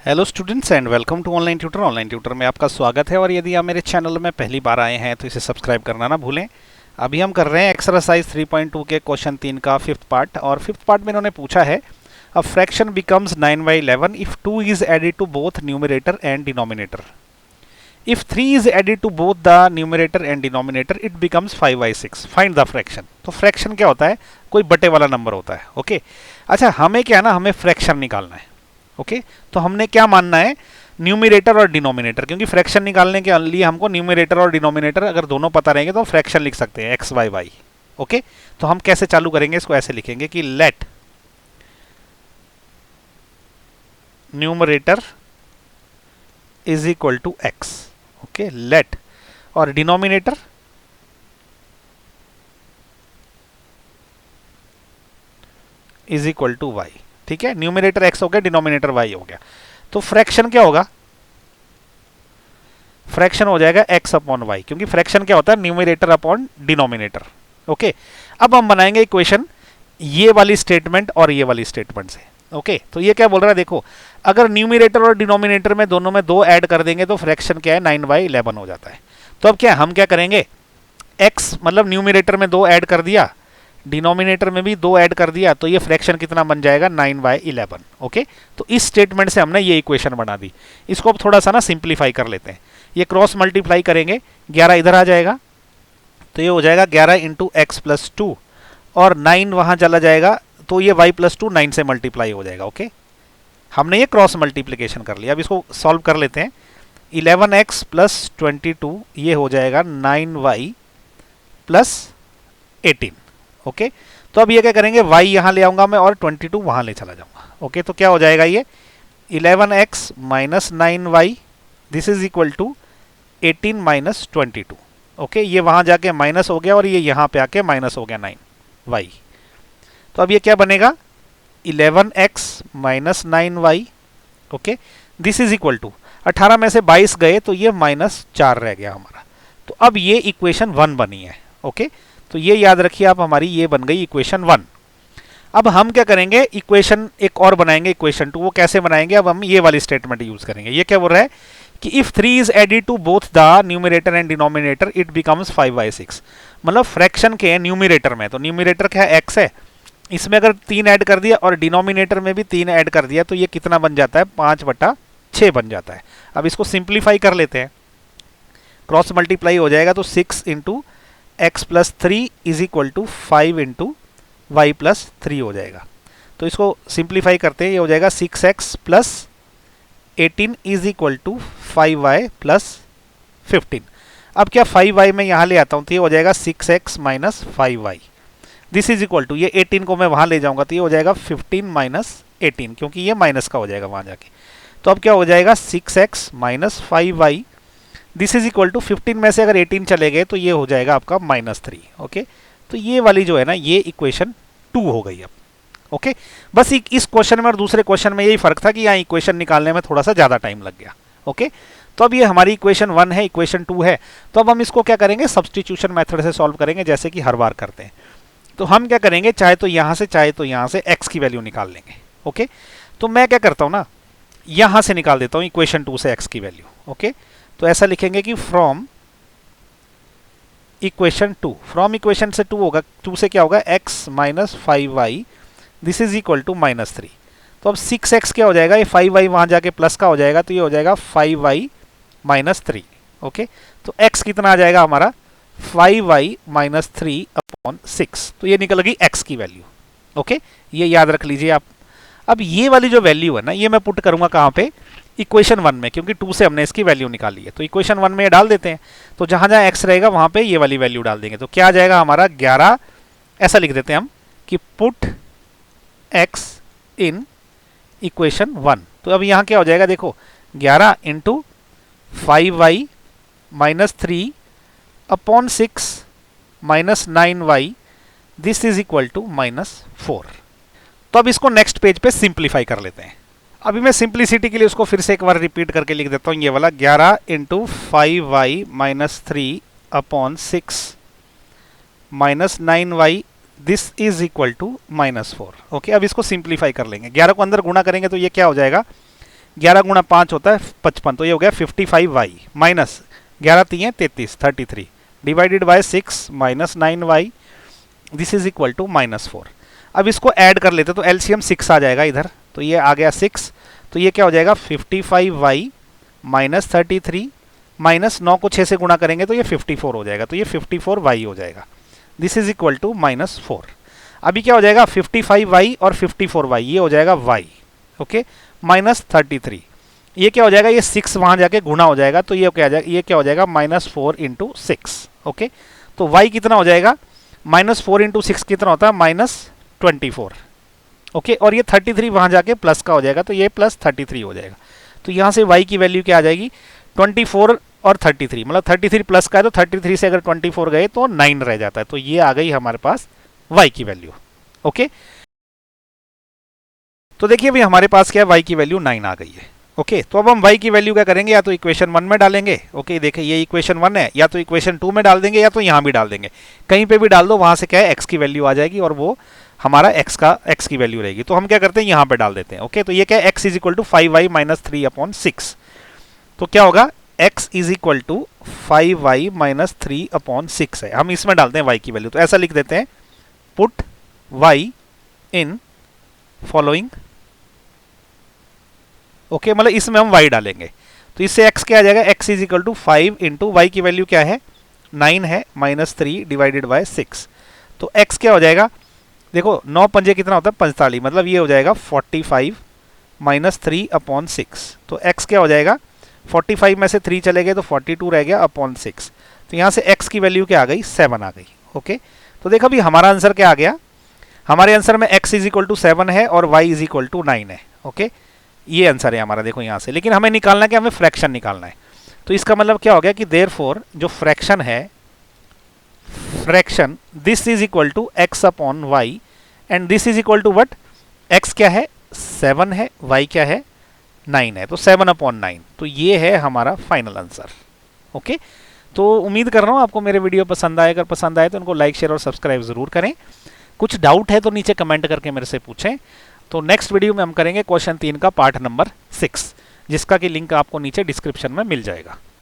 Hello students and welcome to online tutor. Online tutor में आपका स्वागत है और यदि आप मेरे चैनल में पहली बार आए हैं तो इसे सब्सक्राइब करना ना भूलें। अभी हम कर रहे हैं एक्सरसाइज 3.2 के क्वेश्चन 3 का फिफ्थ पार्ट और फिफ्थ पार्ट में इन्होंने पूछा है a fraction becomes 9/11 if 2 is added to both numerator and denominator. If 3 is added to both the numerator and denominator it becomes 5/6। Find the fraction. तो fraction क्या होता है? कोई बटे वाला नंबर होता है। ओके अच्छा, हमें क्या है ना, हमें फ्रैक्शन निकालना है। ओके तो हमने क्या मानना है, न्यूमरेटर और डिनोमिनेटर, क्योंकि फ्रैक्शन निकालने के लिए हमको न्यूमरेटर और डिनोमिनेटर अगर दोनों पता रहेंगे तो फ्रैक्शन लिख सकते हैं एक्स वाई वाई। ओके तो हम कैसे चालू करेंगे इसको, ऐसे लिखेंगे कि let numerator is equal to x. Okay let, और denominator is equal to y. ठीक है, न्यूमरेटर एक्स हो गया, डिनोमिनेटर वाई हो गया। तो फ्रैक्शन क्या होगा? फ्रैक्शन हो जाएगा एक्स अपॉन वाई, क्योंकि फ्रैक्शन क्या होता है, न्यूमरेटर अपॉन डिनोमिनेटर। ओके अब हम बनाएंगे इक्वेशन ये वाली स्टेटमेंट और ये वाली स्टेटमेंट से। ओके तो ये क्या बोल रहा है, देखो अगर न्यूमरेटर और डिनोमिनेटर में दोनों में 2 ऐड कर देंगे तो फ्रैक्शन क्या है, 9/11 हो जाता है। तो अब क्या हम क्या करेंगे, एक्स मतलब न्यूमरेटर में 2 ऐड कर दिया, डिनोमिनेटर में भी 2 ऐड कर दिया, तो ये फ्रैक्शन कितना बन जाएगा, 9/11। ओके तो इस स्टेटमेंट से हमने ये इक्वेशन बना दी। इसको अब थोड़ा सा ना सिंप्लीफाई कर लेते हैं। ये क्रॉस मल्टीप्लाई करेंगे, 11 इधर आ जाएगा तो ये हो जाएगा 11 इंटू एक्स प्लस 2 और 9 वहां चला जाएगा तो ये y प्लस 2 9 से मल्टीप्लाई हो जाएगा। ओके हमने ये क्रॉस मल्टीप्लीकेशन कर लिया। अब इसको सॉल्व कर लेते हैं। 11x प्लस 22 ये हो जाएगा 9y प्लस 18। ओके तो अब ये क्या करेंगे, y यहां ले आऊंगा मैं और 22 वहां ले चला जाऊंगा। ओके तो क्या हो जाएगा, ये 11x minus 9y this is equal to 18 minus 22। Okay ये वहां जाके माइनस हो गया और ये यहां पे आके माइनस हो गया 9y। तो अब ये क्या बनेगा, 11x minus 9y। Okay this is equal to 18 में से 22 गए तो ये -4 रह गया हमारा। तो अब ये इक्वेशन 1 बनी है। ओके तो ये याद रखिए आप, हमारी ये बन गई इक्वेशन 1। अब हम क्या करेंगे, इक्वेशन एक और बनाएंगे, इक्वेशन 2। वो कैसे बनाएंगे, अब हम ये वाली स्टेटमेंट यूज करेंगे। ये क्या बोल रहा है कि if 3 is added to both the numerator and denominator it becomes 5/6। मतलब फ्रैक्शन के न्यूमरेटर में, तो न्यूमरेटर क्या है, एक्स है, इसमें अगर 3 ऐड कर दिया और डिनोमिनेटर में भी 3 ऐड कर दिया तो ये कितना बन जाता है, 5/6 बन जाता है। अब इसको सिंप्लीफाई कर लेते हैं, क्रॉस मल्टीप्लाई हो जाएगा तो 6 into x plus 3 is equal to 5 into y plus 3 हो जाएगा। तो इसको सिंप्लीफाई करते हैं, ये हो जाएगा 6x plus 18 is equal to 5y plus 15। अब क्या 5y में यहाँ ले आता हूँ तो ये हो जाएगा 6x minus 5y this is equal to, ये 18 को मैं वहाँ ले जाऊँगा तो ये हो जाएगा 15 माइनस 18, क्योंकि ये माइनस का हो जाएगा वहाँ जाके। तो अब क्या हो जाएगा, 6x minus 5y this is equal to 15 में से अगर 18 चले गए तो ये हो जाएगा आपका -3। ओके तो ये वाली जो है ना, ये इक्वेशन 2 हो गई अब। ओके बस इस क्वेश्चन में और दूसरे क्वेश्चन में यही फर्क था कि यहाँ इक्वेशन निकालने में थोड़ा सा ज़्यादा टाइम लग गया। ओके तो अब ये हमारी इक्वेशन 1 है, इक्वेशन 2 है। तो अब हम इसको क्या करेंगे, सब्स्टिट्यूशन मेथड से सॉल्व करेंगे, जैसे कि हर बार करते हैं। तो हम क्या करेंगे, चाहे तो यहाँ से चाहे तो यहाँ से x की वैल्यू निकाल लेंगे। ओके तो मैं क्या करता हूँ ना, यहाँ से निकाल देता हूँ इक्वेशन 2 से x की वैल्यू। ओके तो ऐसा लिखेंगे कि फ्रॉम इक्वेशन 2, फ्रॉम इक्वेशन से 2 होगा, 2 से क्या होगा, x minus 5y this is equal to -3। तो अब 6x क्या हो जाएगा, ये 5y वहां जाके प्लस का हो जाएगा तो ये हो जाएगा 5y माइनस 3। ओके तो x कितना आ जाएगा हमारा, 5y माइनस 3 अपॉन 6। तो ये निकल गई x की वैल्यू। ओके ये याद रख लीजिए आप। अब ये वाली जो वैल्यू है ना, ये मैं पुट करूंगा कहाँ पे, इक्वेशन 1 में, क्योंकि 2 से हमने इसकी वैल्यू निकाली है। तो इक्वेशन 1 में ये डाल देते हैं, तो जहां जहां x रहेगा वहां पे ये वाली वैल्यू डाल देंगे। तो क्या आ जाएगा हमारा 11, ऐसा लिख देते हैं हम कि पुट x इन इक्वेशन 1। तो अब यहाँ क्या हो जाएगा, देखो 11 into 5y minus 3 upon 6 minus 9y this is equal to -4। तो अब इसको नेक्स्ट पेज पे सिंप्लीफाई कर लेते हैं। अभी मैं सिंप्लिसिटी के लिए उसको फिर से एक बार रिपीट करके लिख देता हूँ, ये वाला 11 into 5y minus 3 upon 6 minus 9y this is equal to -4। Okay अब इसको सिंप्लीफाई कर लेंगे, 11 को अंदर गुणा करेंगे तो ये क्या हो जाएगा, 11 गुणा 5 होता है 55, तो ये हो गया 55y minus 11 3 33 33 divided by 6 minus 9y, this is equal to -4। अब इसको ऐड कर लेते तो एलसीएम 6 आ जाएगा इधर, तो ये आ गया 6, तो ये क्या हो जाएगा 55y माइनस 33 माइनस 9 को 6 से गुणा करेंगे तो ये 54 हो जाएगा, तो ये 54y हो जाएगा, दिस इज इक्वल टू -4। अभी क्या हो जाएगा 55y और 54y, ये हो जाएगा y, ओके, माइनस 33, ये क्या हो जाएगा, ये 6 वहां जाके गुणा हो जाएगा, तो ये क्या हो जाएगा -4 इंटू 6, ओके। तो y कितना हो जाएगा, -4 इंटू 6 कितना होता है -24, ओके, और ये 33 वहां जाके प्लस का हो जाएगा, तो ये प्लस 33 हो जाएगा। तो यहाँ से y की वैल्यू क्या आ जाएगी 24 और 33, मतलब 33 प्लस का है तो 33 से अगर 24 गए तो 9 रह जाता है, तो ये आ गई हमारे पास y की वैल्यू, ओके। तो देखिए अभी हमारे पास क्या है, y की वैल्यू 9 आ गई है, ओके। तो अब हम y की वैल्यू क्या करेंगे, या तो इक्वेशन 1 में डालेंगे, ओके, देखिए ये इक्वेशन 1 है, या तो इक्वेशन 2 में डाल देंगे, या तो यहाँ भी डाल देंगे, कहीं पे भी डाल दो, वहां से क्या है x की वैल्यू आ जाएगी और वो हमारा x की वैल्यू रहेगी। तो हम क्या करते हैं यहाँ पे डाल देते हैं, ओके। तो ये क्या है x is equal to 5y minus 3/6, तो क्या होगा x is equal to 5y minus 3/6 है, हम इसमें डालते हैं y की वैल्यू, तो ऐसा लिख देते हैं put y in following, okay, मतलब इसमें हम y डालेंगे, तो इससे x क्या आ जाएगा, x is equal to 5 into y की वैल्यू क्या है 9 है माइनस 3 डिवाइडेड बाय 6, तो x क्या हो जाएगा, देखो 9 पंजे कितना होता है 45, मतलब ये हो जाएगा 45 माइनस 3/6, तो x क्या हो जाएगा 45 में से 3 चले गए तो 42 रह गया अपॉन 6, तो यहाँ से x की वैल्यू क्या आ गई 7 आ गई, ओके। तो देखो अभी हमारा आंसर क्या आ गया, हमारे आंसर में x इज इक्वल टू 7 है और y इज इक्वल टू 9 है, ओके, ये आंसर है हमारा, देखो यहाँ से। लेकिन हमें निकालना है कि हमें फ्रैक्शन निकालना है, तो इसका मतलब क्या हो गया कि देयरफॉर जो फ्रैक्शन है, fraction this is equal to x upon y and this is equal to what, x क्या है 7 है, y क्या है 9 है, तो 7/9, तो ये है हमारा फाइनल आंसर, ओके। तो उम्मीद कर रहा हूँ आपको मेरे वीडियो पसंद आए, अगर पसंद आए तो उनको लाइक शेयर और सब्सक्राइब जरूर करें। कुछ डाउट है तो नीचे कमेंट करके मेरे से पूछें। तो नेक्स्ट वीडियो में हम करेंगे क्वेश्चन 3 का पार्ट नंबर 6, जिसका कि लिंक आपको नीचे डिस्क्रिप्शन में मिल जाएगा।